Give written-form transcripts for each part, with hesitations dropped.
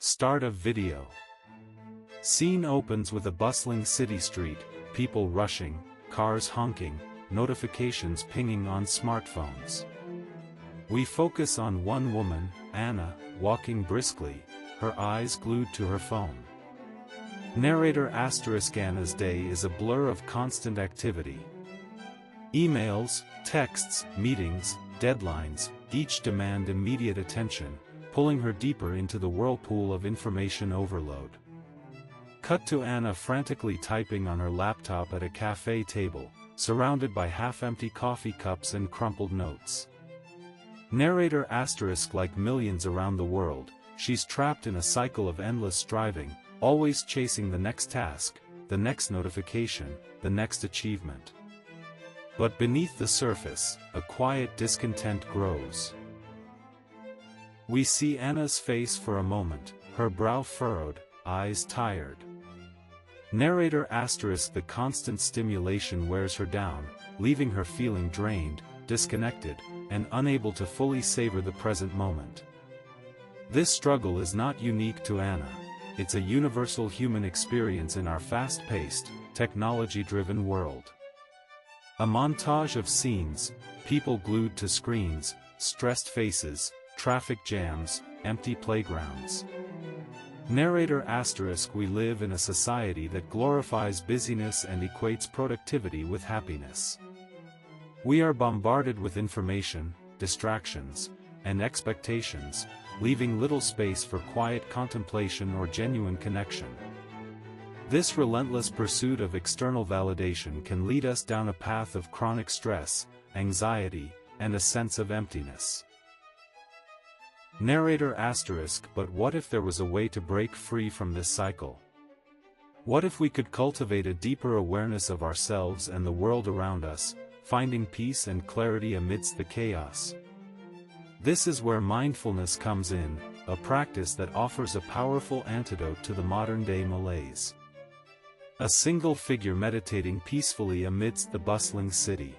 Start of video. Scene opens with a bustling city street, people rushing, cars honking, notifications pinging on smartphones. We focus on one woman, Anna, walking briskly, her eyes glued to her phone. Narrator * Anna's day is a blur of constant activity. Emails, texts, meetings, deadlines, each demand immediate attention, pulling her deeper into the whirlpool of information overload. Cut to Anna frantically typing on her laptop at a cafe table, surrounded by half-empty coffee cups and crumpled notes. Narrator * like millions around the world, she's trapped in a cycle of endless striving, always chasing the next task, the next notification, the next achievement. But beneath the surface, a quiet discontent grows. We see Anna's face for a moment, her brow furrowed, eyes tired. Narrator * the constant stimulation wears her down, leaving her feeling drained, disconnected, and unable to fully savor the present moment. This struggle is not unique to Anna. It's a universal human experience in our fast-paced, technology-driven world. A montage of scenes, people glued to screens, stressed faces, traffic jams, empty playgrounds. Narrator * we live in a society that glorifies busyness and equates productivity with happiness. We are bombarded with information, distractions, and expectations, leaving little space for quiet contemplation or genuine connection. This relentless pursuit of external validation can lead us down a path of chronic stress, anxiety, and a sense of emptiness. Narrator * but what if there was a way to break free from this cycle? What if we could cultivate a deeper awareness of ourselves and the world around us, finding peace and clarity amidst the chaos? This is where mindfulness comes in, a practice that offers a powerful antidote to the modern-day malaise. A single figure meditating peacefully amidst the bustling city.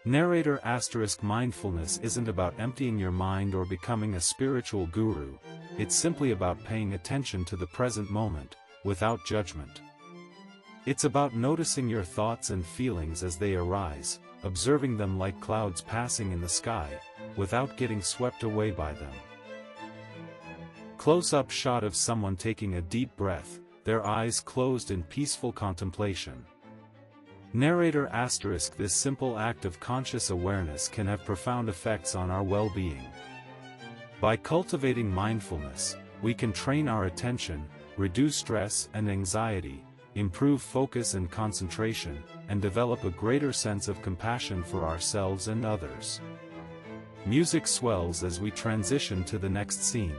Narrator * mindfulness isn't about emptying your mind or becoming a spiritual guru, it's simply about paying attention to the present moment, without judgment. It's about noticing your thoughts and feelings as they arise, observing them like clouds passing in the sky, without getting swept away by them. Close-up shot of someone taking a deep breath, their eyes closed in peaceful contemplation. Narrator * this simple act of conscious awareness can have profound effects on our well-being. By cultivating mindfulness, we can train our attention, reduce stress and anxiety, improve focus and concentration, and develop a greater sense of compassion for ourselves and others. Music swells as we transition to the next scene.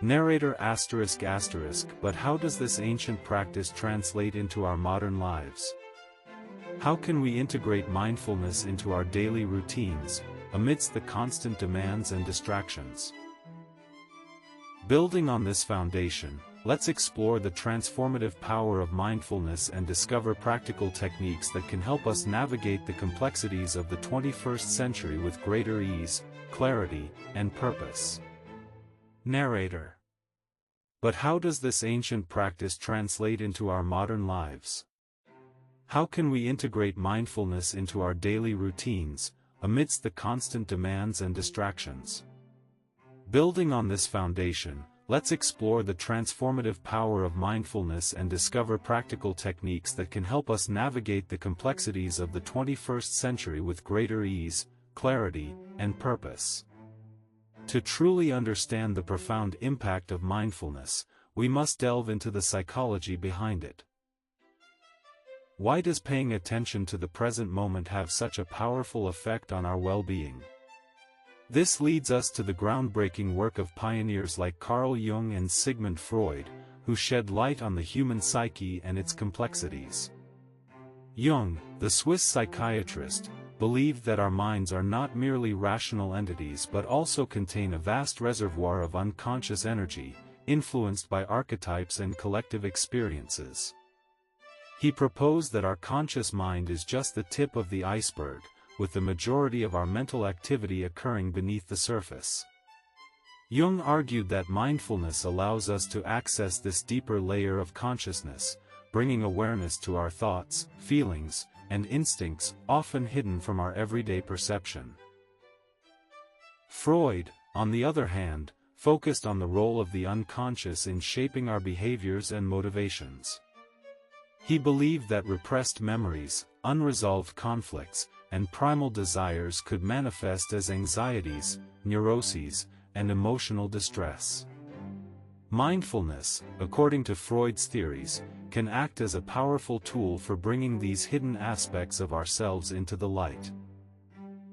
Narrator ***, but how does this ancient practice translate into our modern lives? How can we integrate mindfulness into our daily routines, amidst the constant demands and distractions? Building on this foundation, let's explore the transformative power of mindfulness and discover practical techniques that can help us navigate the complexities of the 21st century with greater ease, clarity, and purpose. Narrator. But how does this ancient practice translate into our modern lives? How can we integrate mindfulness into our daily routines, amidst the constant demands and distractions? Building on this foundation, let's explore the transformative power of mindfulness and discover practical techniques that can help us navigate the complexities of the 21st century with greater ease, clarity, and purpose. To truly understand the profound impact of mindfulness, we must delve into the psychology behind it. Why does paying attention to the present moment have such a powerful effect on our well-being? This leads us to the groundbreaking work of pioneers like Carl Jung and Sigmund Freud, who shed light on the human psyche and its complexities. Jung, the Swiss psychiatrist, believed that our minds are not merely rational entities but also contain a vast reservoir of unconscious energy, influenced by archetypes and collective experiences. He proposed that our conscious mind is just the tip of the iceberg, with the majority of our mental activity occurring beneath the surface. Jung argued that mindfulness allows us to access this deeper layer of consciousness, bringing awareness to our thoughts, feelings, and instincts, often hidden from our everyday perception. Freud, on the other hand, focused on the role of the unconscious in shaping our behaviors and motivations. He believed that repressed memories, unresolved conflicts, and primal desires could manifest as anxieties, neuroses, and emotional distress. Mindfulness, according to Freud's theories, can act as a powerful tool for bringing these hidden aspects of ourselves into the light.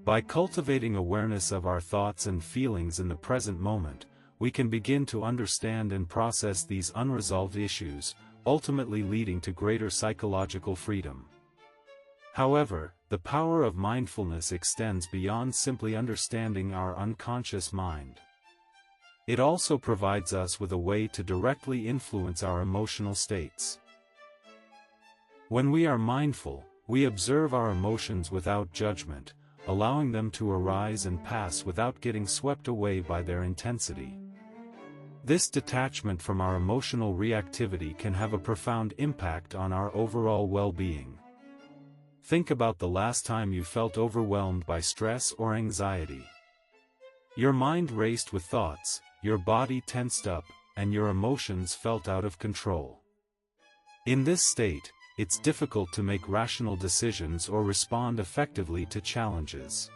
By cultivating awareness of our thoughts and feelings in the present moment, we can begin to understand and process these unresolved issues, ultimately leading to greater psychological freedom. However, the power of mindfulness extends beyond simply understanding our unconscious mind. It also provides us with a way to directly influence our emotional states. When we are mindful, we observe our emotions without judgment, allowing them to arise and pass without getting swept away by their intensity. This detachment from our emotional reactivity can have a profound impact on our overall well-being. Think about the last time you felt overwhelmed by stress or anxiety. Your mind raced with thoughts, your body tensed up, and your emotions felt out of control. In this state, it's difficult to make rational decisions or respond effectively to challenges.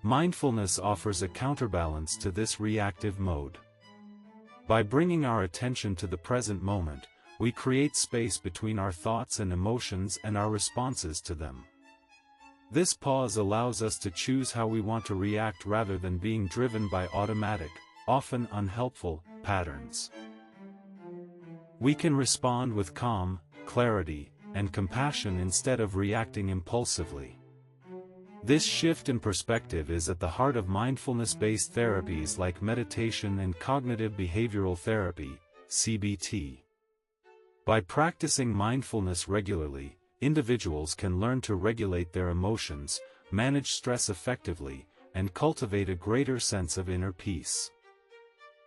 Mindfulness offers a counterbalance to this reactive mode. By bringing our attention to the present moment, we create space between our thoughts and emotions and our responses to them. This pause allows us to choose how we want to react rather than being driven by automatic, often unhelpful, patterns. We can respond with calm, clarity, and compassion instead of reacting impulsively. This shift in perspective is at the heart of mindfulness-based therapies like meditation and cognitive behavioral therapy, CBT. By practicing mindfulness regularly, individuals can learn to regulate their emotions, manage stress effectively, and cultivate a greater sense of inner peace.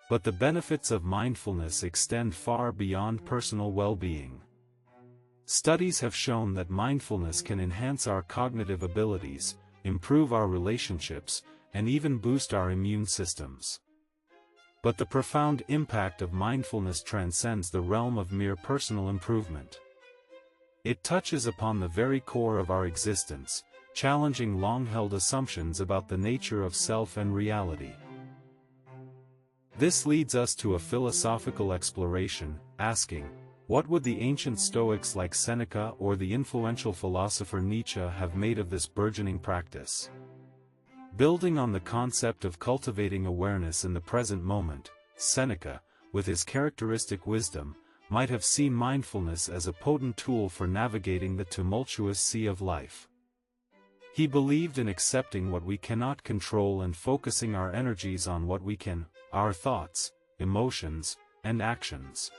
But the benefits of mindfulness extend far beyond personal well-being. Studies have shown that mindfulness can enhance our cognitive abilities, improve our relationships, and even boost our immune systems. But the profound impact of mindfulness transcends the realm of mere personal improvement. It touches upon the very core of our existence, challenging long-held assumptions about the nature of self and reality. This leads us to a philosophical exploration, asking, what would the ancient Stoics like Seneca or the influential philosopher Nietzsche have made of this burgeoning practice? Building on the concept of cultivating awareness in the present moment, Seneca, with his characteristic wisdom, might have seen mindfulness as a potent tool for navigating the tumultuous sea of life. He believed in accepting what we cannot control and focusing our energies on what we can, our thoughts, emotions, and actions.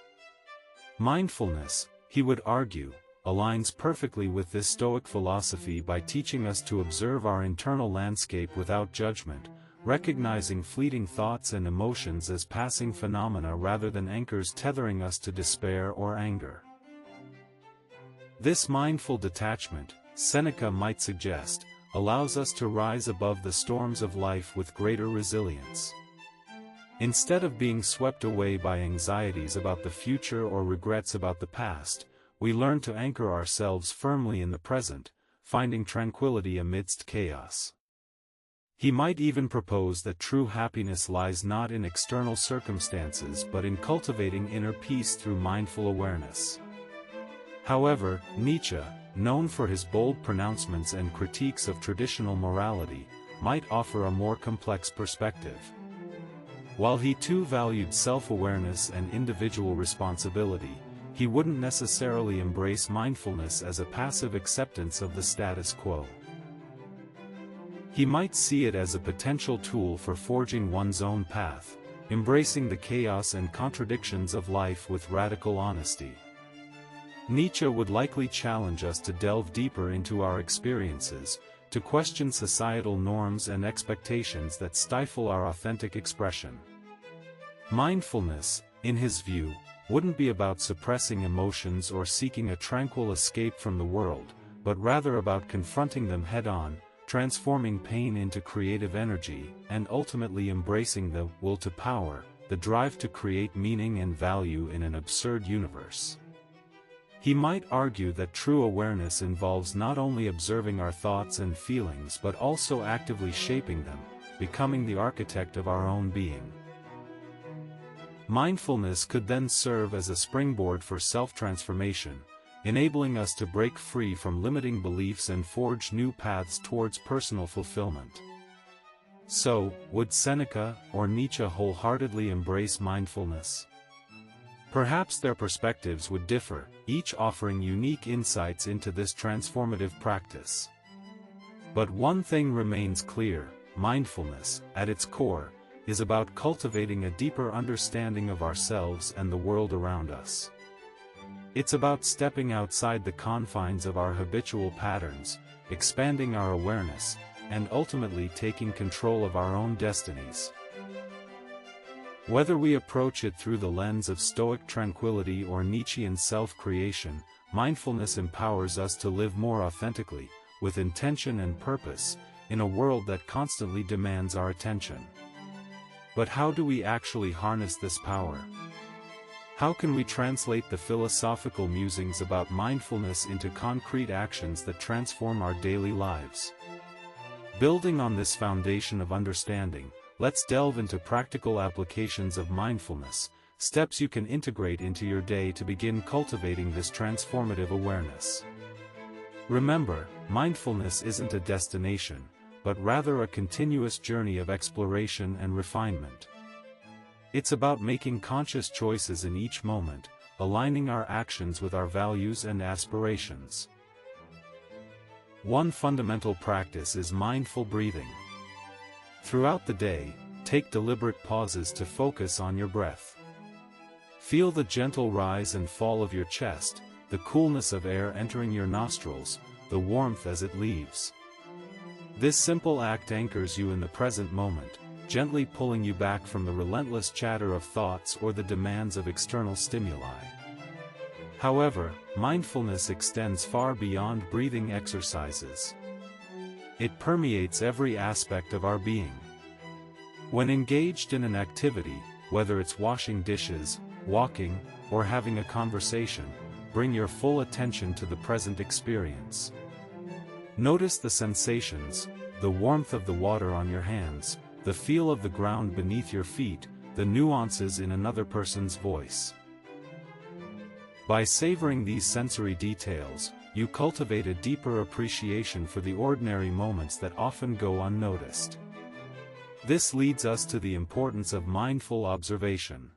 Mindfulness, he would argue, aligns perfectly with this Stoic philosophy by teaching us to observe our internal landscape without judgment, recognizing fleeting thoughts and emotions as passing phenomena rather than anchors tethering us to despair or anger. This mindful detachment, Seneca might suggest, allows us to rise above the storms of life with greater resilience. Instead of being swept away by anxieties about the future or regrets about the past, we learn to anchor ourselves firmly in the present, finding tranquility amidst chaos. He might even propose that true happiness lies not in external circumstances but in cultivating inner peace through mindful awareness. However, Nietzsche, known for his bold pronouncements and critiques of traditional morality, might offer a more complex perspective. While he too valued self-awareness and individual responsibility, he wouldn't necessarily embrace mindfulness as a passive acceptance of the status quo. He might see it as a potential tool for forging one's own path, embracing the chaos and contradictions of life with radical honesty. Nietzsche would likely challenge us to delve deeper into our experiences, to question societal norms and expectations that stifle our authentic expression. Mindfulness, in his view, wouldn't be about suppressing emotions or seeking a tranquil escape from the world, but rather about confronting them head-on, transforming pain into creative energy, and ultimately embracing the will to power, the drive to create meaning and value in an absurd universe. He might argue that true awareness involves not only observing our thoughts and feelings but also actively shaping them, becoming the architect of our own being. Mindfulness could then serve as a springboard for self-transformation, enabling us to break free from limiting beliefs and forge new paths towards personal fulfillment. So, would Seneca or Nietzsche wholeheartedly embrace mindfulness? Perhaps their perspectives would differ, each offering unique insights into this transformative practice. But one thing remains clear: mindfulness, at its core, is about cultivating a deeper understanding of ourselves and the world around us. It's about stepping outside the confines of our habitual patterns, expanding our awareness, and ultimately taking control of our own destinies. Whether we approach it through the lens of Stoic tranquility or Nietzschean self-creation, mindfulness empowers us to live more authentically, with intention and purpose, in a world that constantly demands our attention. But how do we actually harness this power? How can we translate the philosophical musings about mindfulness into concrete actions that transform our daily lives? Building on this foundation of understanding, let's delve into practical applications of mindfulness, steps you can integrate into your day to begin cultivating this transformative awareness. Remember, mindfulness isn't a destination, but rather a continuous journey of exploration and refinement. It's about making conscious choices in each moment, aligning our actions with our values and aspirations. One fundamental practice is mindful breathing. Throughout the day, take deliberate pauses to focus on your breath. Feel the gentle rise and fall of your chest, the coolness of air entering your nostrils, the warmth as it leaves. This simple act anchors you in the present moment, gently pulling you back from the relentless chatter of thoughts or the demands of external stimuli. However, mindfulness extends far beyond breathing exercises. It permeates every aspect of our being. When engaged in an activity, whether it's washing dishes, walking, or having a conversation, bring your full attention to the present experience. Notice the sensations, the warmth of the water on your hands, the feel of the ground beneath your feet, the nuances in another person's voice. By savoring these sensory details, you cultivate a deeper appreciation for the ordinary moments that often go unnoticed. This leads us to the importance of mindful observation.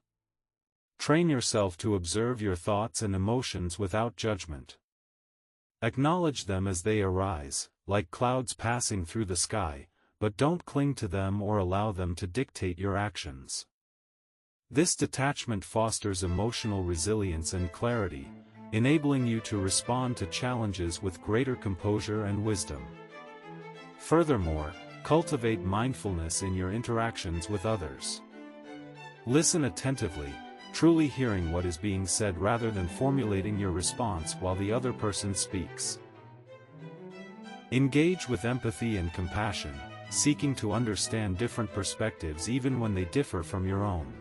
Train yourself to observe your thoughts and emotions without judgment. Acknowledge them as they arise, like clouds passing through the sky, but don't cling to them or allow them to dictate your actions. This detachment fosters emotional resilience and clarity, enabling you to respond to challenges with greater composure and wisdom. Furthermore, cultivate mindfulness in your interactions with others. Listen attentively, truly hearing what is being said rather than formulating your response while the other person speaks. Engage with empathy and compassion, seeking to understand different perspectives even when they differ from your own.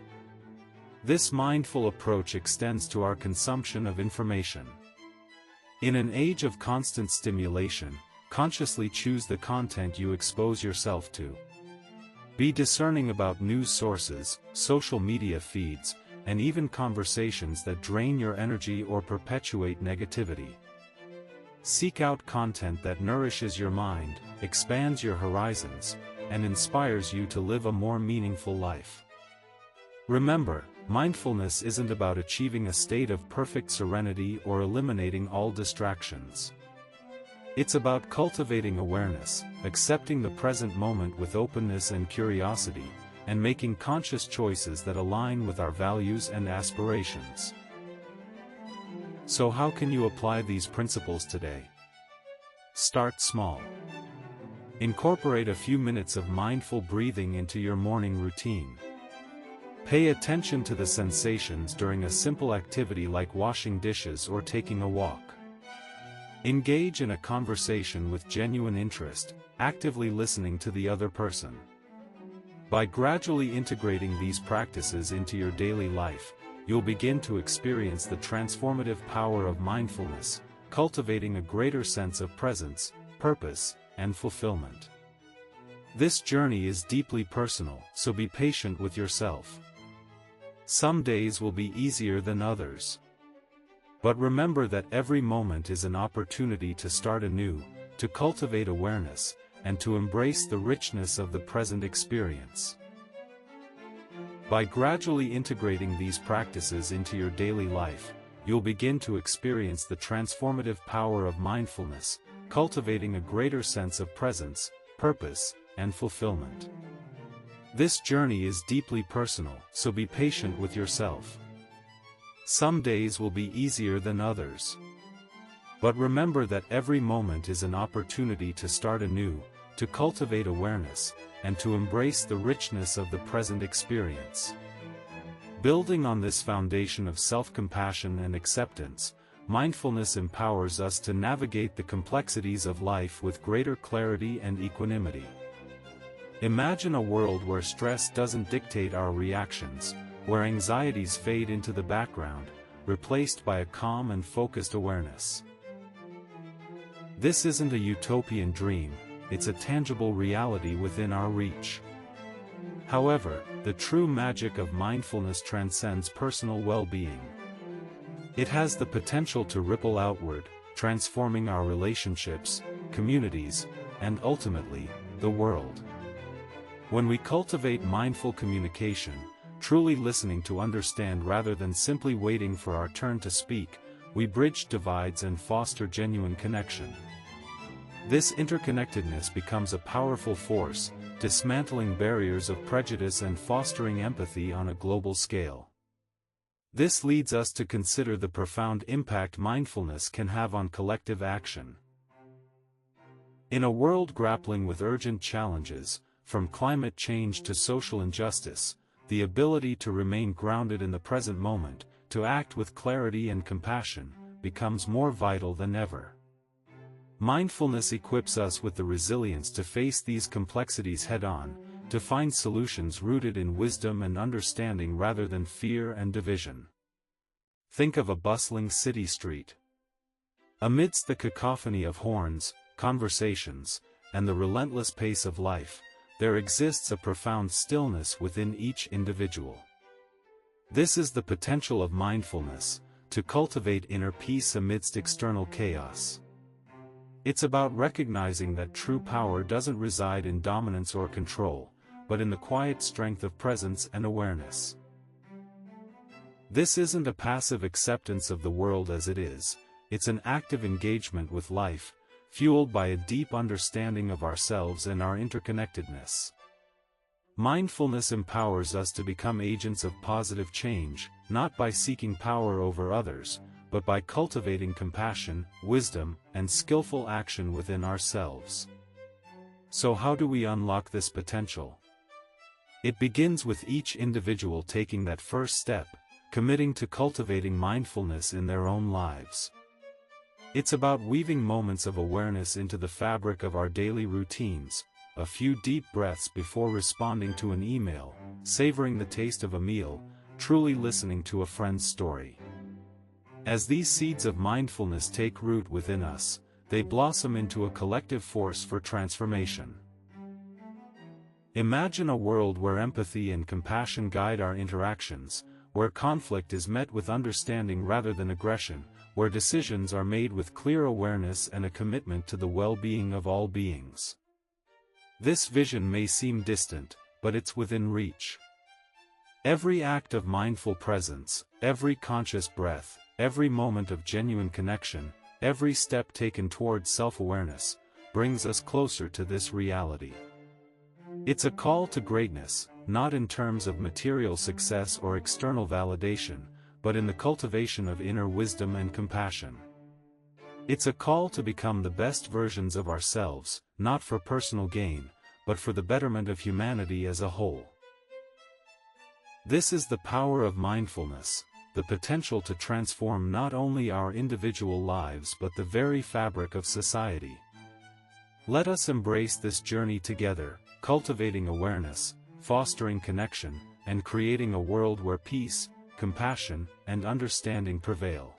This mindful approach extends to our consumption of information. In an age of constant stimulation, consciously choose the content you expose yourself to. Be discerning about news sources, social media feeds, and even conversations that drain your energy or perpetuate negativity. Seek out content that nourishes your mind, expands your horizons, and inspires you to live a more meaningful life. Remember, mindfulness isn't about achieving a state of perfect serenity or eliminating all distractions. It's about cultivating awareness, accepting the present moment with openness and curiosity, and making conscious choices that align with our values and aspirations. So how can you apply these principles today? Start small. Incorporate a few minutes of mindful breathing into your morning routine. Pay attention to the sensations during a simple activity like washing dishes or taking a walk. Engage in a conversation with genuine interest, actively listening to the other person. By gradually integrating these practices into your daily life, you'll begin to experience the transformative power of mindfulness, cultivating a greater sense of presence, purpose, and fulfillment. This journey is deeply personal, so be patient with yourself. Some days will be easier than others. But remember that every moment is an opportunity to start anew, to cultivate awareness, and to embrace the richness of the present experience. By gradually integrating these practices into your daily life, you'll begin to experience the transformative power of mindfulness, cultivating a greater sense of presence, purpose, and fulfillment. This journey is deeply personal, so be patient with yourself. Some days will be easier than others. But remember that every moment is an opportunity to start anew, to cultivate awareness, and to embrace the richness of the present experience. Building on this foundation of self-compassion and acceptance, mindfulness empowers us to navigate the complexities of life with greater clarity and equanimity. Imagine a world where stress doesn't dictate our reactions, where anxieties fade into the background, replaced by a calm and focused awareness. This isn't a utopian dream, it's a tangible reality within our reach. However, the true magic of mindfulness transcends personal well-being. It has the potential to ripple outward, transforming our relationships, communities, and ultimately, the world. When we cultivate mindful communication, truly listening to understand rather than simply waiting for our turn to speak, we bridge divides and foster genuine connection. This interconnectedness becomes a powerful force, dismantling barriers of prejudice and fostering empathy on a global scale. This leads us to consider the profound impact mindfulness can have on collective action. In a world grappling with urgent challenges, from climate change to social injustice, the ability to remain grounded in the present moment, to act with clarity and compassion, becomes more vital than ever. Mindfulness equips us with the resilience to face these complexities head-on, to find solutions rooted in wisdom and understanding rather than fear and division. Think of a bustling city street. Amidst the cacophony of horns, conversations, and the relentless pace of life, there exists a profound stillness within each individual. This is the potential of mindfulness, to cultivate inner peace amidst external chaos. It's about recognizing that true power doesn't reside in dominance or control, but in the quiet strength of presence and awareness. This isn't a passive acceptance of the world as it is, it's an active engagement with life, fueled by a deep understanding of ourselves and our interconnectedness. Mindfulness empowers us to become agents of positive change, not by seeking power over others, but by cultivating compassion, wisdom, and skillful action within ourselves. So how do we unlock this potential? It begins with each individual taking that first step, committing to cultivating mindfulness in their own lives. It's about weaving moments of awareness into the fabric of our daily routines, a few deep breaths before responding to an email, savoring the taste of a meal, truly listening to a friend's story. As these seeds of mindfulness take root within us, they blossom into a collective force for transformation. Imagine a world where empathy and compassion guide our interactions, where conflict is met with understanding rather than aggression, where decisions are made with clear awareness and a commitment to the well-being of all beings. This vision may seem distant, but it's within reach. Every act of mindful presence, every conscious breath, every moment of genuine connection, every step taken toward self-awareness, brings us closer to this reality. It's a call to greatness, not in terms of material success or external validation, but in the cultivation of inner wisdom and compassion. It's a call to become the best versions of ourselves, not for personal gain, but for the betterment of humanity as a whole. This is the power of mindfulness, the potential to transform not only our individual lives but the very fabric of society. Let us embrace this journey together, cultivating awareness, fostering connection, and creating a world where peace, compassion, and understanding prevail.